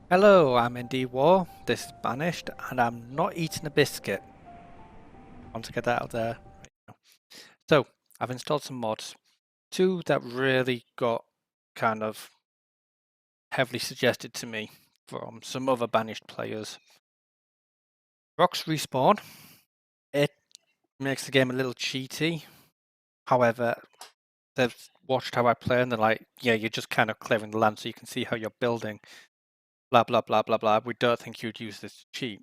Hello, I'm in War. This is Banished, and I'm not eating a biscuit. I want to get that out there. So, I've installed some mods. Two that really got kind of heavily suggested to me from some other Banished players. Rocks respawn. It makes the game a little cheaty. However, they've watched how I play and they're like, yeah, you're just kind of clearing the land so you can see how you're building. Blah, blah, blah, blah, blah. We don't think you'd use this to cheat.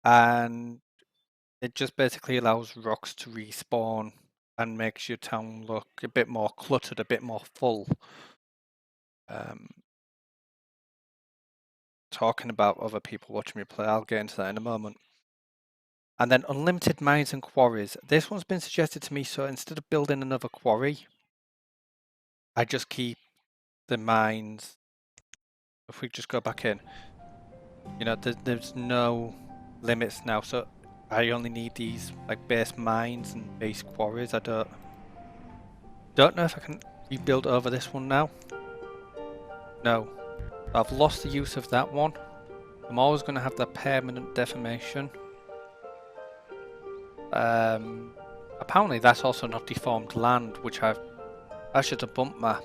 And it just basically allows rocks to respawn and makes your town look a bit more cluttered, a bit more full. Talking about other people watching me play, I'll get into that in a moment. And then unlimited mines and quarries. This one's been suggested to me, so instead of building another quarry, I just keep the mines. If we just go back in, you know, there's no limits now, so I only need these like base mines and base quarries. I don't know if I can rebuild over this one now. No, I've lost the use of that one. I'm always going to have the permanent deformation. Apparently that's also not deformed land, which I should have bumped map,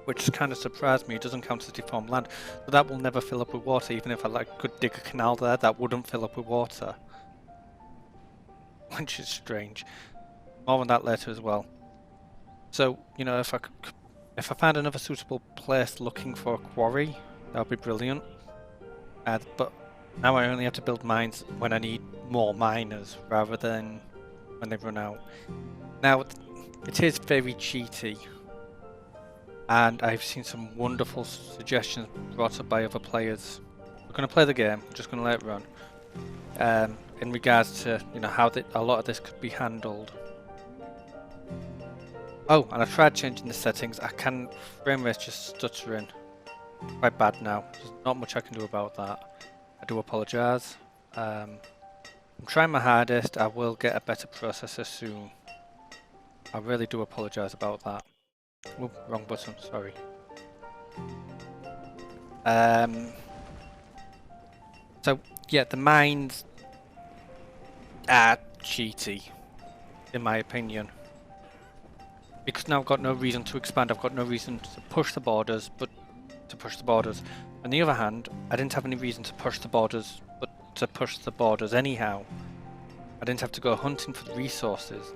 which kind of surprised me. It doesn't count as deformed land, so that will never fill up with water. Even if I could dig a canal there, that wouldn't fill up with water, which is strange. More on that later as well. So you know, if I find another suitable place looking for a quarry, that would be brilliant. But now I only have to build mines when I need more miners rather than when they run out. Now, it is very cheaty, and I've seen some wonderful suggestions brought up by other players. We're going to play the game, I'm just going to let it run. In regards to how a lot of this could be handled. Oh, and I tried changing the settings. Frame rate's just stuttering. Quite bad now. There's not much I can do about that. I do apologise. I'm trying my hardest. I will get a better processor soon. I really do apologise about that. Oh, wrong button, sorry. So, yeah, the mines are cheaty, in my opinion. Because now I've got no reason to expand, I've got no reason to push the borders, On the other hand, I didn't have any reason to push the borders, but to push the borders anyhow. I didn't have to go hunting for the resources.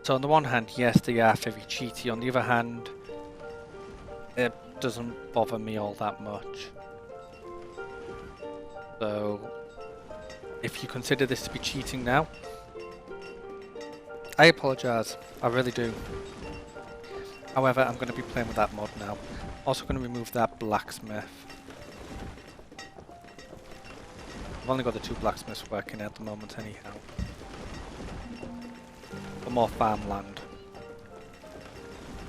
So on the one hand, yes, they are very cheaty. On the other hand, it doesn't bother me all that much. So, if you consider this to be cheating now, I apologise. I really do. However, I'm going to be playing with that mod now. Also going to remove that blacksmith. I've only got the 2 blacksmiths working at the moment anyhow. For more farmland.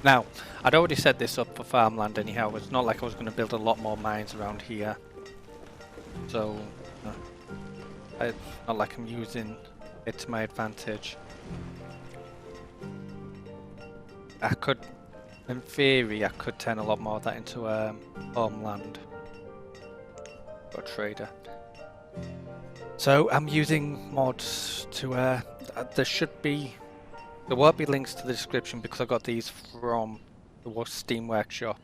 Now, I'd already set this up for farmland anyhow. It's not like I was going to build a lot more mines around here. So, it's not like I'm using it to my advantage. In theory, I could turn a lot more of that into homeland. Or trader. So I'm using mods to there won't be links to the description because I got these from the Steam Workshop.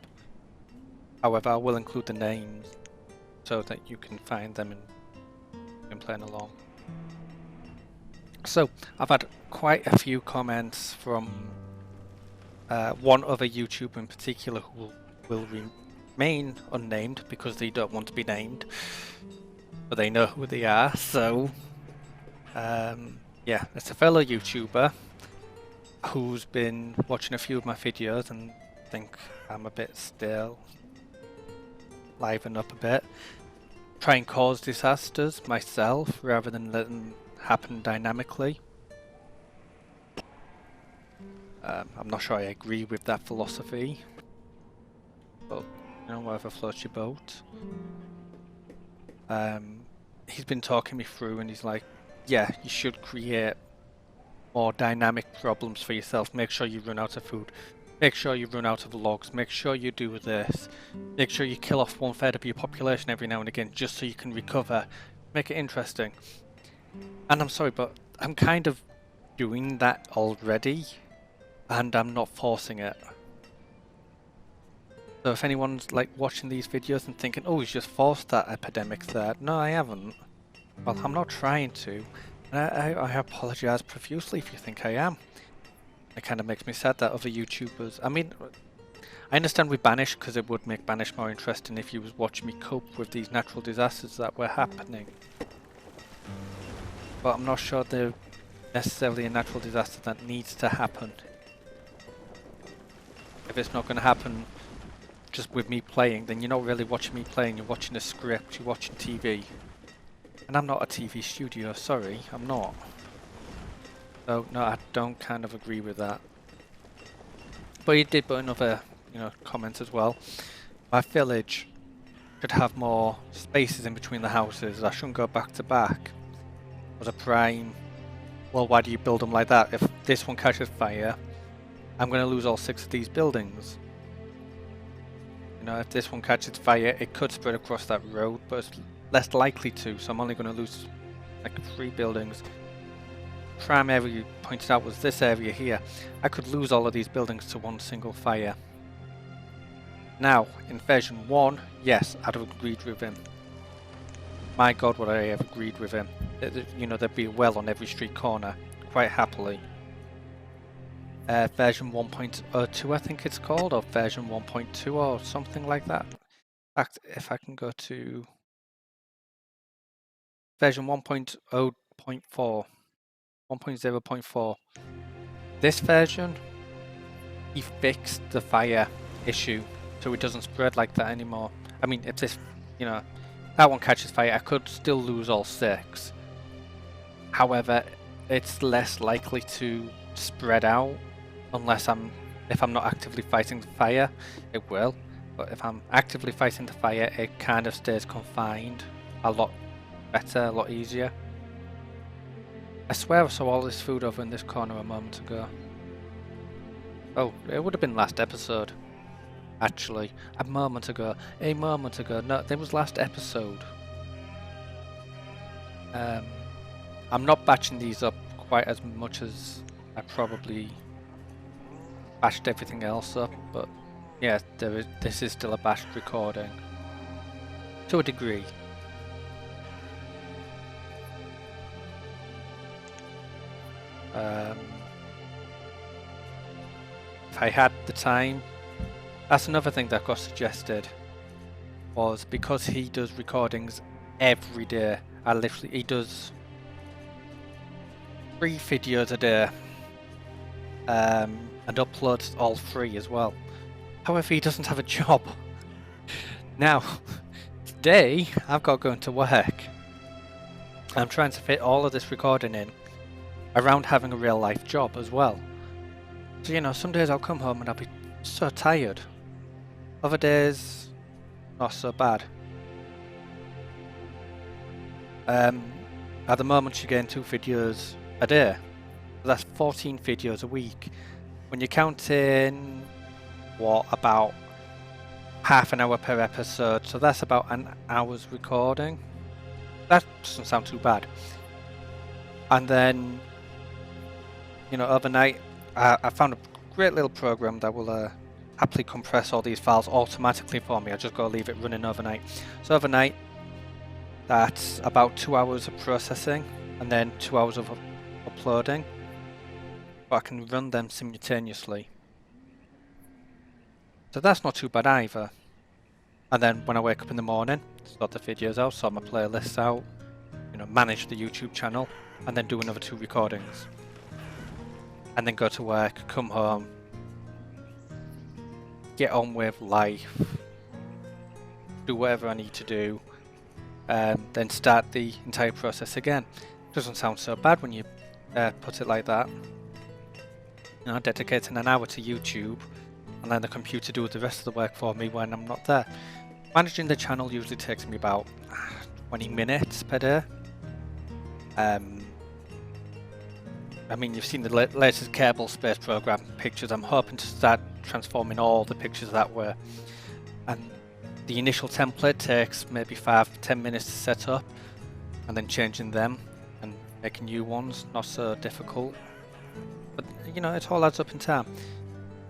However, I will include the names so that you can find them and playing along. So I've had quite a few comments from one other YouTuber in particular who will remain unnamed because they don't want to be named, but they know who they are. So yeah, it's a fellow YouTuber who's been watching a few of my videos and think I'm a bit stale. Liven up a bit. Try and cause disasters myself rather than let them happen dynamically. I'm not sure I agree with that philosophy, but whatever floats your boat. He's been talking me through and he's like, yeah, you should create more dynamic problems for yourself. Make sure you run out of food. make sure you run out of logs, make sure you do this, make sure you kill off 1/3 of your population every now and again just so you can recover, make it interesting. And I'm sorry, but I'm kind of doing that already, and I'm not forcing it. So if anyone's like watching these videos and thinking, oh, he's just forced that epidemic there, no, I haven't. Well, I'm not trying to. I apologise profusely if you think I am. It kind of makes me sad that other YouTubers... I mean, I understand with Banished, because it would make Banished more interesting if you was watching me cope with these natural disasters that were happening. But I'm not sure they're necessarily a natural disaster that needs to happen. If it's not going to happen just with me playing, then you're not really watching me playing, you're watching a script, you're watching TV. And I'm not a TV studio, sorry, I'm not. So, no, I don't kind of agree with that. But he did put another, comment as well. My village should have more spaces in between the houses. I shouldn't go back to back. Was a prime. Well, why do you build them like that? If this one catches fire, I'm going to lose all 6 of these buildings. If this one catches fire, it could spread across that road, but it's less likely to, so I'm only going to lose like 3 buildings. Prime area you pointed out was this area here. I could lose all of these buildings to one single fire. Now, in version 1, yes, I'd have agreed with him. My god, would I have agreed with him. There'd be a well on every street corner, quite happily. Version 1.02 I think it's called, or version 1.2 or something like that. In fact, if I can go to version 1.0.4, 1.0.4, this version, he fixed the fire issue so it doesn't spread like that anymore. I mean, if this, that one catches fire, I could still lose all 6. However, it's less likely to spread out unless if I'm not actively fighting the fire. It will, but if I'm actively fighting the fire, it kind of stays confined a lot better, a lot easier. I swear I saw all this food over in this corner a moment ago. Oh, it would have been last episode. Actually, a moment ago. No, there was last episode. I'm not batching these up quite as much as I probably bashed everything else up, but yeah, this is still a bashed recording. To a degree. If I had the time, that's another thing that got suggested, was because he does recordings every day. He does 3 videos a day, and uploads all 3 as well. However, he doesn't have a job. Now, today I've got going to work. I'm trying to fit all of this recording in around having a real life job as well. So some days I'll come home and I'll be so tired. Other days, not so bad. At the moment you're getting 2 videos a day. So that's 14 videos a week. When you're counting, about half an hour per episode, so that's about an hour's recording. That doesn't sound too bad. And then, overnight, I found a great little program that will happily compress all these files automatically for me. I just gotta leave it running overnight. So overnight, that's about 2 hours of processing and then 2 hours of uploading. But I can run them simultaneously. So that's not too bad either. And then when I wake up in the morning, sort the videos out, sort my playlists out, manage the YouTube channel, and then do another 2 recordings. And then go to work, come home, get on with life, do whatever I need to do, then start the entire process again. Doesn't sound so bad when you put it like that. Dedicating an hour to YouTube, and then the computer does the rest of the work for me when I'm not there. Managing the channel usually takes me about 20 minutes per day. I mean, you've seen the latest Kerbal Space Program pictures. I'm hoping to start transforming all the pictures that way. And the initial template takes maybe 5-10 minutes to set up, and then changing them and making new ones, not so difficult. But you know, it all adds up in time.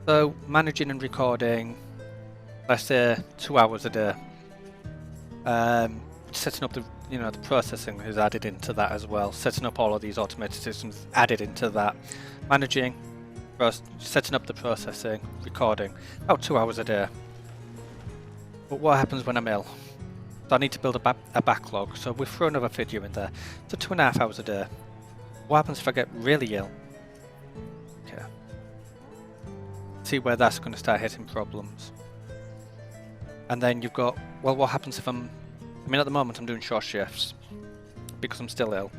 So managing and recording, let's say 2 hours a day. Setting up the the processing is added into that as well. Setting up all of these automated systems added into that. Managing, setting up the processing, recording, about 2 hours a day. But what happens when I'm ill? So I need to build a backlog, so we throw another video in there. So 2.5 hours a day. What happens if I get really ill? Okay. See where that's going to start hitting problems. And then you've got, well, what happens if I mean, at the moment I'm doing short shifts because I'm still ill,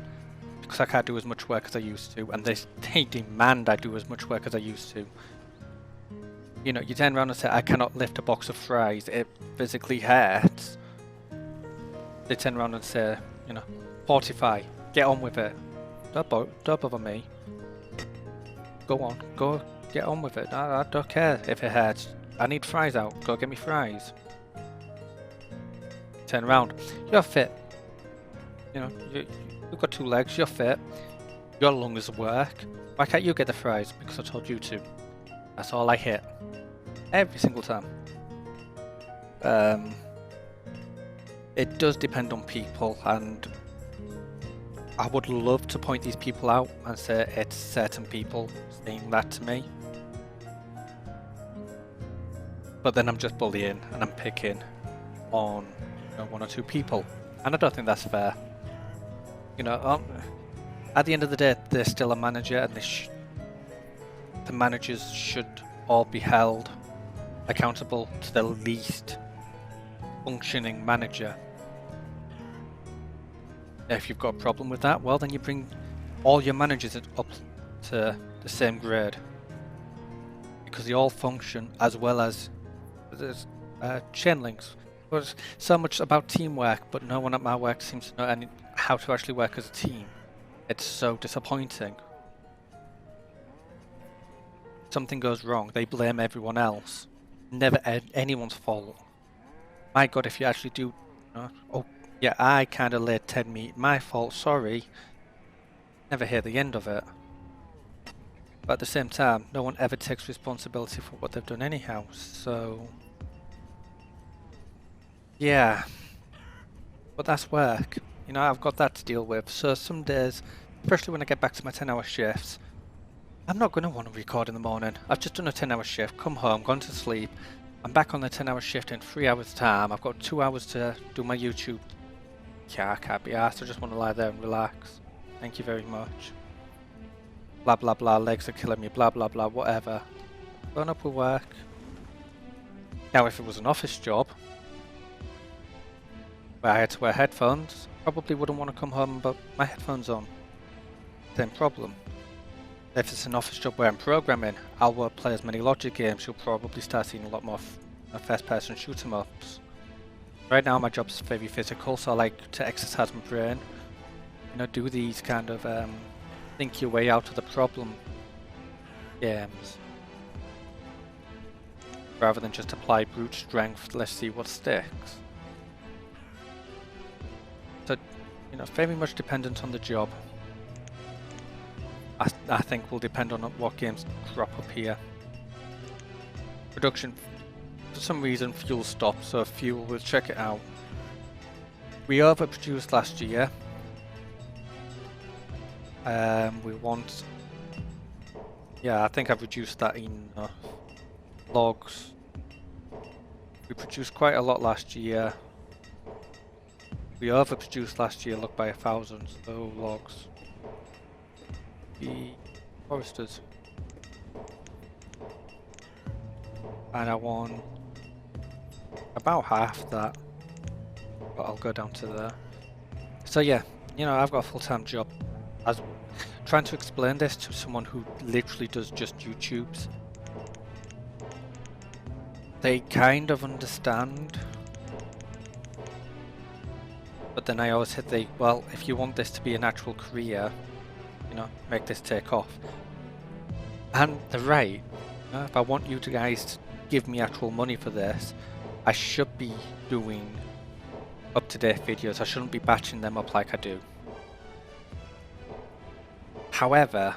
because I can't do as much work as I used to, and they demand I do as much work as I used to. You know, you turn around and say, I cannot lift a box of fries, it physically hurts. They turn around and say, 45, get on with it. Don't bother me. Go on, go get on with it. I don't care if it hurts. I need fries out, go get me fries. Turn around, you're fit. You've got 2 legs, you're fit. Your lungs work. Why can't you get the fries? Because I told you to. That's all I hit. Every single time. It does depend on people, and I would love to point these people out and say it's certain people saying that to me. But then I'm just bullying and I'm picking on 1 or 2 people, and I don't think that's fair. At the end of the day, they're still a manager, and the managers should all be held accountable to the least functioning manager. If you've got a problem with that, well, then you bring all your managers up to the same grade, because they all function as well as there's chain links. There's so much about teamwork, but no one at my work seems to know how to actually work as a team. It's so disappointing. Something goes wrong, they blame everyone else. Never anyone's fault. My God, if you actually do, oh yeah, I kind of laid 10 meat, my fault, sorry. Never hear the end of it. But at the same time, no one ever takes responsibility for what they've done anyhow, so... yeah, but that's work. I've got that to deal with. So some days, especially when I get back to my 10-hour shifts, I'm not going to want to record in the morning. I've just done a 10-hour shift, come home, gone to sleep. I'm back on the 10-hour shift in 3 hours time. I've got 2 hours to do my YouTube. Yeah, I can't be arsed. I just want to lie there and relax. Thank you very much. Blah blah blah, legs are killing me, blah blah blah, whatever. Going up with work. Now if it was an office job, where I had to wear headphones, probably wouldn't want to come home but my headphones on. Same problem. If it's an office job where I'm programming, I'll play as many logic games. You'll probably start seeing a lot more first-person shoot 'em ups. Right now my job's very physical, so I like to exercise my brain. Do these kind of think your way out of the problem games, rather than just apply brute strength. Let's see what sticks. So, very much dependent on the job. I think will depend on what games crop up here. Production, for some reason, fuel stopped, so fuel, we'll check it out. We overproduced last year. We want... yeah, I think I've reduced that in logs. We produced quite a lot last year. We overproduced last year, look, by 1,000, so logs. The foresters. And I want about half that, but I'll go down to there. So yeah, I've got a full-time job. I was trying to explain this to someone who literally does just YouTubes. They kind of understand. But then I always hit well, if you want this to be an actual career, you know, make this take off. And they're right. You know, if I want you to guys to give me actual money for this, I should be doing up-to-date videos. I shouldn't be batching them up like I do. However,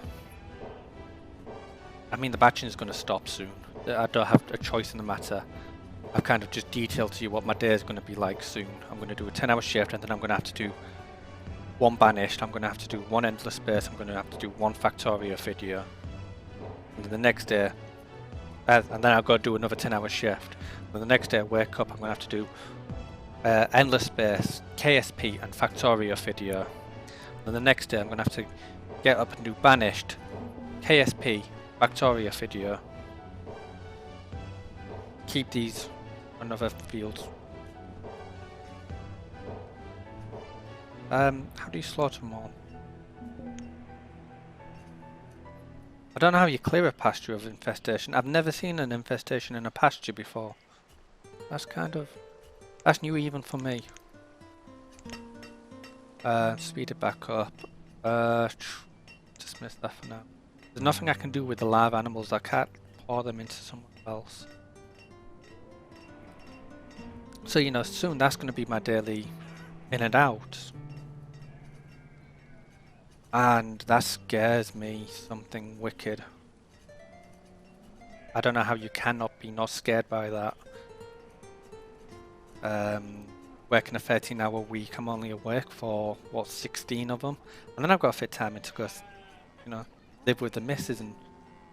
I mean, the batching is going to stop soon. I don't have a choice in the matter. I've kind of just detailed to you what my day is going to be like soon. I'm going to do a 10-hour shift, and then I'm going to have to do one Banished, I'm going to have to do one Endless Space, I'm going to have to do one Factorio video. And then the next day, and then I've got to do another 10-hour shift. And the next day I wake up, I'm going to have to do Endless Space, KSP and Factorio video. And then the next day I'm going to have to get up and do Banished, KSP, Factorio video. Keep these on other fields. How do you slaughter them all? I don't know how you clear a pasture of infestation. I've never seen an infestation in a pasture before. That's new even for me. Speed it back up. Dismiss that for now. There's nothing I can do with the live animals. I can't pour them into someone else. So, you know, soon that's going to be my daily in and out. And that scares me something wicked. I don't know how you cannot be not scared by that. Working a 13-hour week, I'm only awake for, what, 16 of them? And then I've got to fit time into go, you know, live with the missus and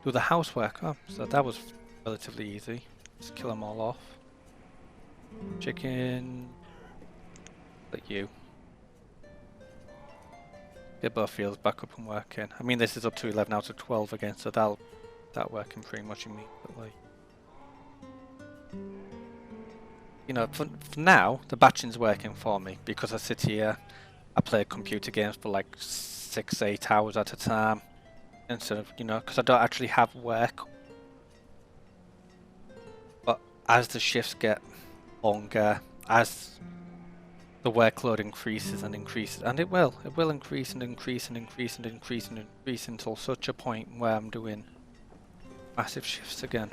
do the housework. Oh, so that was relatively easy. Just kill them all off. Chicken. Like you. Get both fields back up and working. I mean, this is up to 11 out of 12 again, so that'll start working pretty much immediately. You know, for now, the batching's working for me because I sit here, I play computer games for like 6-8 hours at a time instead of, you know, because I don't actually have work. But as the shifts get longer, as the workload increases and increases, and it will increase and increase and increase and increase and increase until such a point where I'm doing massive shifts again.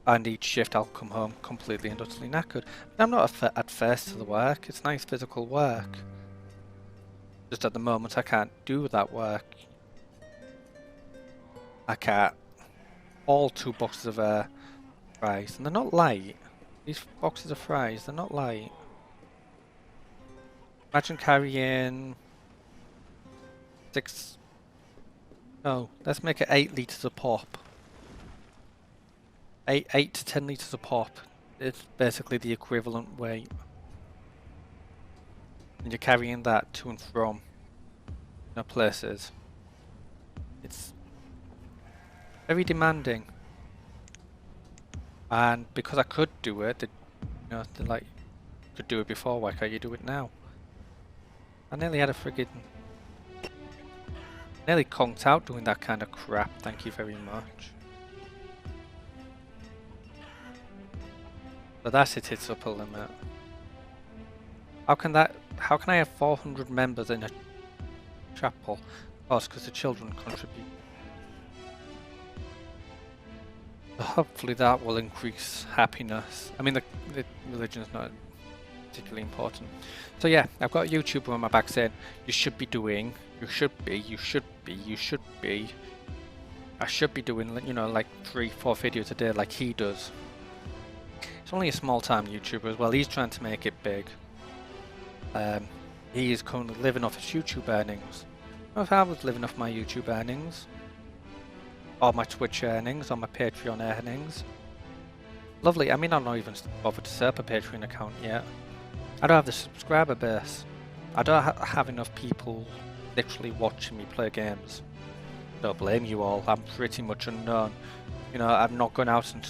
And each shift I'll come home completely and utterly knackered. I'm not adverse to the work, it's nice physical work. Just at the moment I can't do that work. I can't. All 2 boxes of fries, and they're not light. These boxes of fries, they're not light. Imagine carrying 6... No, let's make it 8 litres a pop. 8 to 10 litres a pop. It's basically the equivalent weight. And you're carrying that to and from, you know, places. It's very demanding. And because I could do it, you know, they're like, could do it before, why can't you do it now? I nearly had a friggin'... nearly conked out doing that kind of crap, thank you very much. But that's its upper limit. How can I have 400 members in a chapel? Of course, because the children contribute. So hopefully that will increase happiness. I mean, the religion is not particularly important. So yeah, I've got a YouTuber on my back saying, you should be doing, I should be doing, you know, like 3-4 videos a day like he does. He's only a small time YouTuber as well, he's trying to make it big. He is currently living off his YouTube earnings. What if I was living off my YouTube earnings? Or my Twitch earnings, or my Patreon earnings? Lovely, I mean, I'm not even bothered to set up a Patreon account yet. I don't have the subscriber base. I don't have enough people literally watching me play games. Don't blame you all, I'm pretty much unknown. You know, I've not gone out and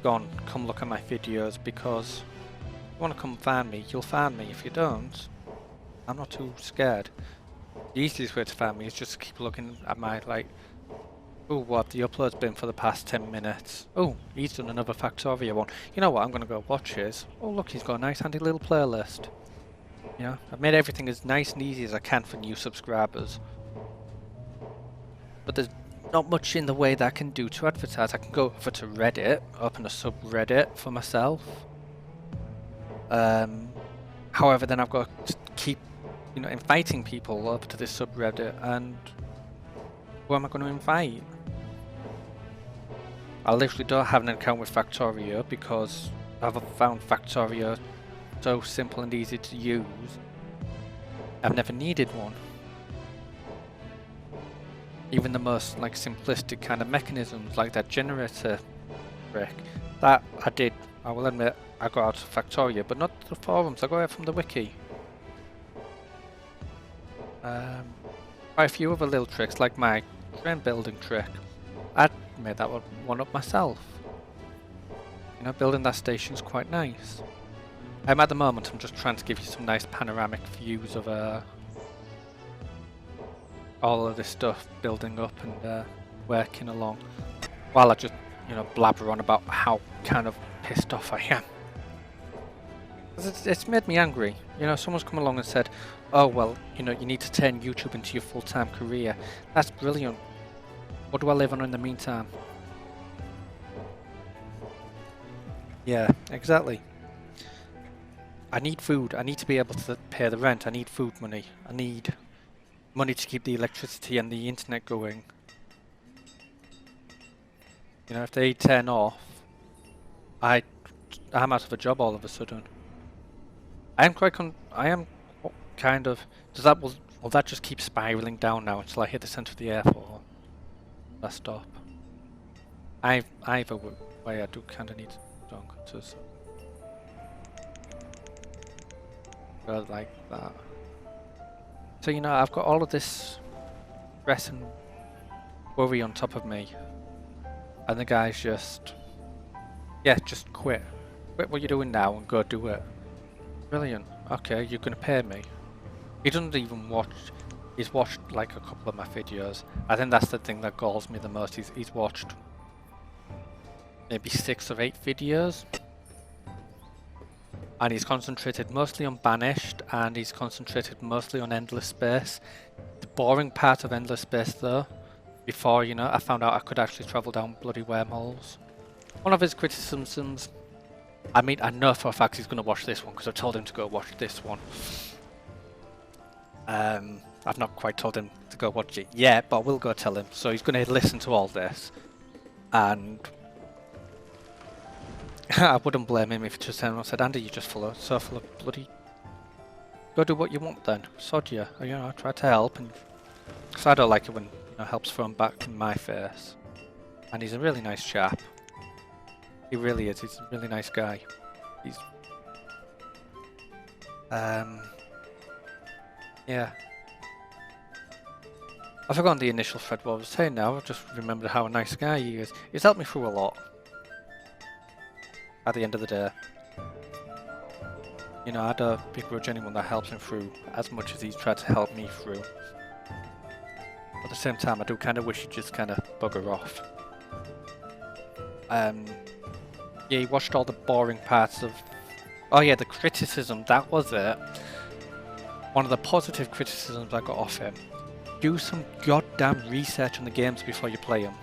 gone, come look at my videos, because if you want to come find me, you'll find me. If you don't, I'm not too scared. The easiest way to find me is just to keep looking at my, like, oh, what the upload's been for the past 10 minutes. Oh, he's done another Factorio one. You know what, I'm going to go watch his. Oh look, he's got a nice handy little playlist. You know, I've made everything as nice and easy as I can for new subscribers. but there's not much in the way that I can do to advertise. I can go over to Reddit, open a subreddit for myself. However, then I've got to keep, inviting people up to this subreddit, and who am I going to invite? I literally don't have an account with Factorio because I've found Factorio so simple and easy to use. I've never needed one. Even the most simplistic kind of mechanisms like that generator trick, that I will admit, I got out of Factorio, but not the forums, I got it from the wiki. Quite a few other little tricks, like my train building trick. I made that one up myself. Building that station's quite nice. At the moment, I'm just trying to give you some nice panoramic views of all of this stuff building up and working along, while I just, blabber on about how kind of pissed off I am. It's made me angry. Someone's come along and said, oh, well, you need to turn YouTube into your full-time career. That's brilliant. What do I live on in the meantime? Yeah, exactly. I need food. I need to be able to pay the rent. I need food money. I need money to keep the electricity and the internet going. If they turn off, I'm out of a job all of a sudden. I am kind of. Will that just keep spiraling down now until I hit the center of the airport? That stop. Either way, I do kind of need to go like that. So I've got all of this stress and worry on top of me, and the guy's just quit what you're doing now and go do it. Brilliant. Okay, you're gonna pay me. He doesn't even watch. He's watched a couple of my videos. I think that's the thing that galls me the most. He's watched maybe 6 or 8 videos, and he's concentrated mostly on Banished, and he's concentrated mostly on Endless Space. The boring part of Endless Space, though, before I found out I could actually travel down bloody wormholes. One of his criticisms. I know for a fact he's going to watch this one because I told him to go watch this one. I've not quite told him to go watch it yet, but I will go tell him. So he's going to listen to all this, and I wouldn't blame him if he just turned and said, "Andy, you're just so full of bloody. Go do what you want then. Sod you." I try to help, and because I don't like it when help's thrown back in my face. And he's a really nice chap. He really is. He's a really nice guy. He's yeah. I've forgotten the initial thread what I was saying now. I've just remembered how a nice guy he is. He's helped me through a lot. At the end of the day. I don't begrudge anyone that helps him through as much as he's tried to help me through. At the same time, I do kind of wish he'd just kind of bugger off. Yeah, he watched all the boring parts of... Oh yeah, the criticism, that was it. One of the positive criticisms I got off him. Do some goddamn research on the games before you play them.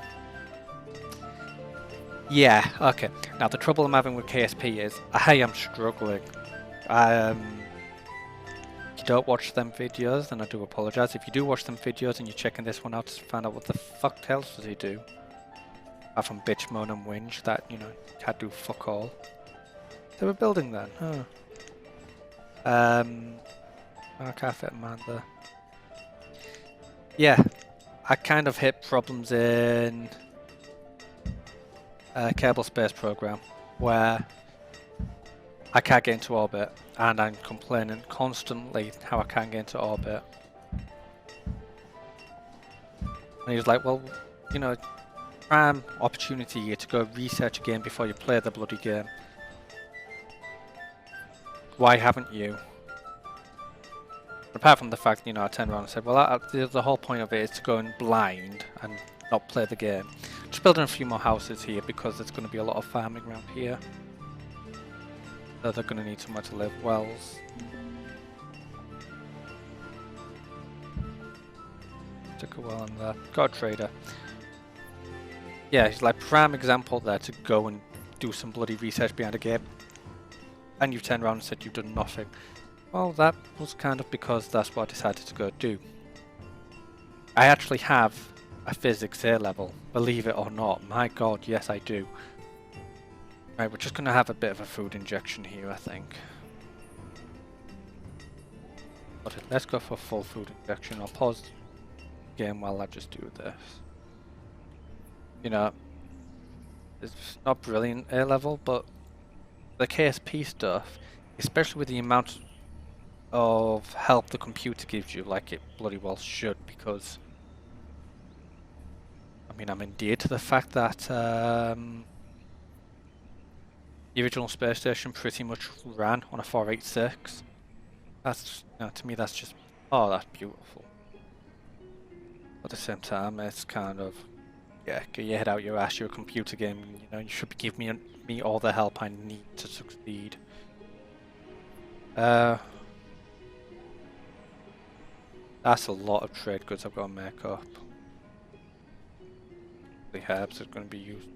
Yeah, okay. Now the trouble I'm having with KSP is, I am struggling. If you don't watch them videos, then I do apologise. If you do watch them videos and you're checking this one out to find out what the fuck else does he do, apart from bitch, moan and whinge, that, can't do fuck all. They were building then, huh? I can't fit a man there. Yeah, I kind of hit problems in Kerbal Space Program, where I can't get into orbit, and I'm complaining constantly how I can't get into orbit. And he was like, well, prime opportunity here to go research a game before you play the bloody game. Why haven't you? Apart from the fact, I turned around and said, well, the whole point of it is to go in blind and not play the game. Just building a few more houses here because there's going to be a lot of farming around here. So they're going to need somewhere to live. Wells. to go on there. Got a trader. Yeah, it's like prime example there to go and do some bloody research behind a game. And you've turned around and said you've done nothing. Well, that was kind of because that's what I decided to go do. I actually have a physics A level, believe it or not. My god, yes I do. Right, we're just going to have a bit of a food injection here, I think. But let's go for full food injection. I'll pause the game while I just do this. You know, it's not brilliant A level, but the KSP stuff, especially with the amount of help the computer gives you, like it bloody well should, because I mean, I'm endeared to the fact that the original space station pretty much ran on a 486. That's, you know, to me that's just, oh, that's beautiful. At the same time, it's kind of, yeah, get your head out your ass, you're a computer game, you know, you should be giving me all the help I need to succeed. That's a lot of trade goods I've got to make up. The herbs are going to be used.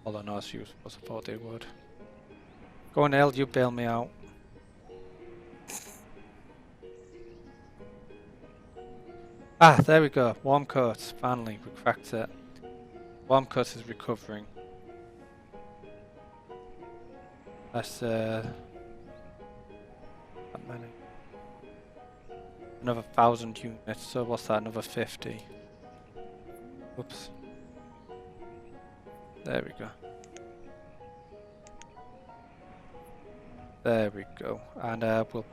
Although not as useful as I thought they would. Go on, El, you bail me out. Ah, there we go. Warm coats. Finally, we cracked it. Warm coats is recovering. That's that many. Another 1,000 units. So what's that? Another 50. Whoops. There we go. There we go. And we'll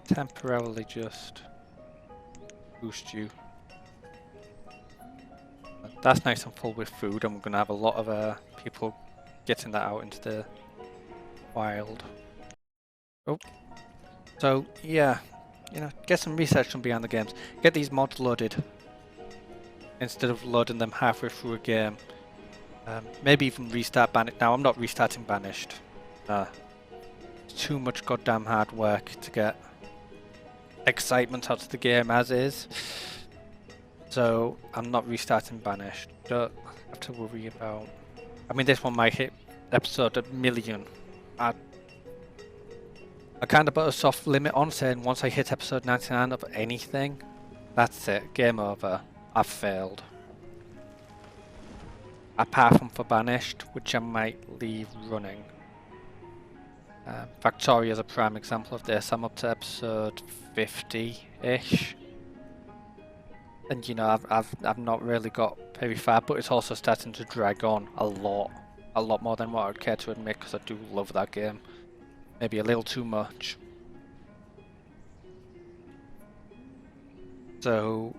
temporarily just boost you. That's nice and full with food, and we're going to have a lot of people getting that out into the wild. Oh. So, yeah. You know, get some research on behind the games. Get these mods loaded instead of loading them halfway through a game. Maybe even restart Banished. Now, I'm not restarting Banished. It's too much goddamn hard work to get excitement out of the game as is. So, I'm not restarting Banished. Don't have to worry about... I mean, this one might hit episode 1,000,000. I kind of put a soft limit on, saying once I hit episode 99 of anything, that's it, game over. I've failed. Apart from for Banished, which I might leave running. Factoria is a prime example of this. I'm up to episode 50-ish. And you know, I've not really got very far, but it's also starting to drag on a lot more than what I'd care to admit, because I do love that game. Maybe a little too much. So,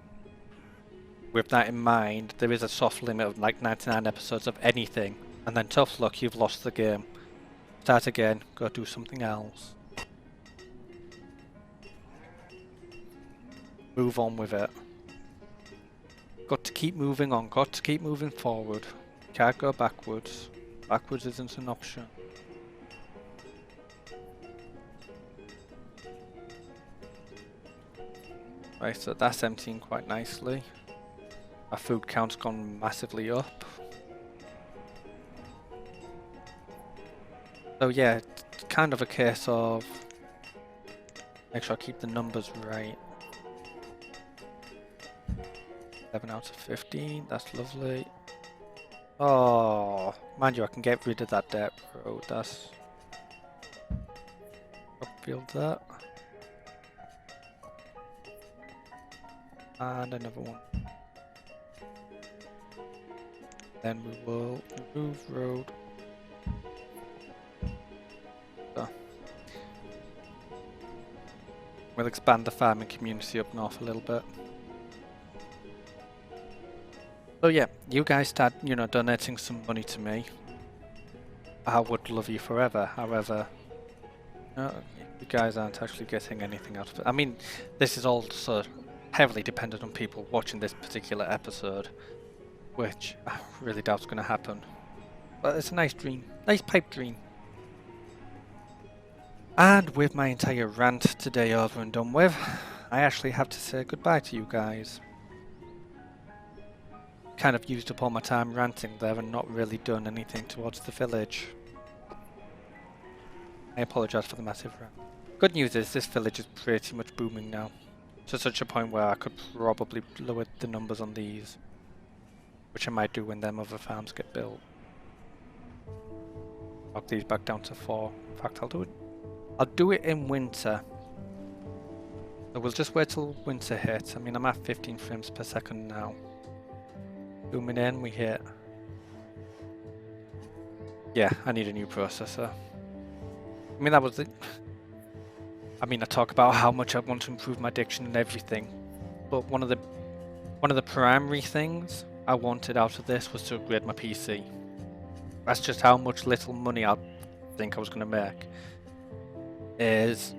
with that in mind, there is a soft limit of like 99 episodes of anything, and then tough luck, you've lost the game. Start again, go do something else. Move on with it. Got to keep moving on, got to keep moving forward. Can't go backwards. Backwards isn't an option. Right, so that's emptying quite nicely. Our food count's gone massively up. So yeah, it's kind of a case of make sure I keep the numbers right. 11 out of 15, that's lovely. Oh, mind you, I can get rid of that dirt road, that's... Upfield that. And another one. Then we will remove road. So. We'll expand the farming community up north a little bit. So yeah, you guys start, you know, donating some money to me. I would love you forever. However, you guys aren't actually getting anything out of it. I mean, this is also heavily dependent on people watching this particular episode, which I really doubt is going to happen. But it's a nice dream. Nice pipe dream. And with my entire rant today over and done with, I actually have to say goodbye to you guys. Kind of used up all my time ranting there and not really done anything towards the village. I apologise for the massive rant. Good news is this village is pretty much booming now, to such a point where I could probably lower the numbers on these, which I might do when them other farms get built. Knock these back down to 4. In fact, I'll do it in winter. So we'll just wait till winter hits. I mean, I'm at 15 frames per second now. Zooming in, we hit. Yeah, I need a new processor. I mean, that was it. I mean, I talk about how much I want to improve my diction and everything, but one of the primary things I wanted out of this was to upgrade my PC. That's just how much little money I think I was going to make. Is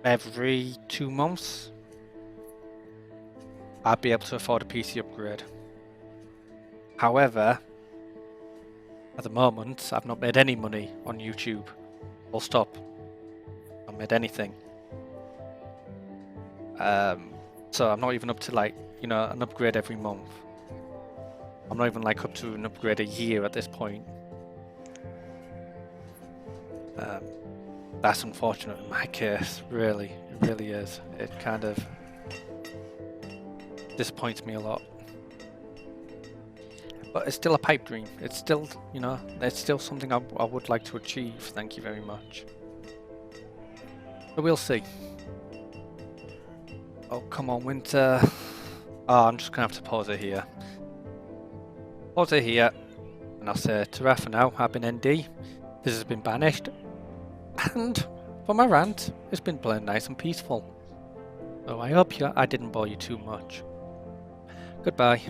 every 2 months I'd be able to afford a PC upgrade. However, at the moment I've not made any money on YouTube. Full stop. Not made anything. So I'm not even up to like, you know, an upgrade every month. I'm not even like up to an upgrade a year at this point. That's unfortunate in my case, really. It really is. It kind of disappoints me a lot. But it's still a pipe dream. It's still, you know, it's still something I would like to achieve. Thank you very much. But we'll see. Oh, come on, winter. Oh, I'm just going to have to pause it here. Pause it here. And I'll say ta-ra for now. I've been ND. This has been Banished. And for my rant, it's been playing nice and peaceful. So I hope I didn't bore you too much. Goodbye.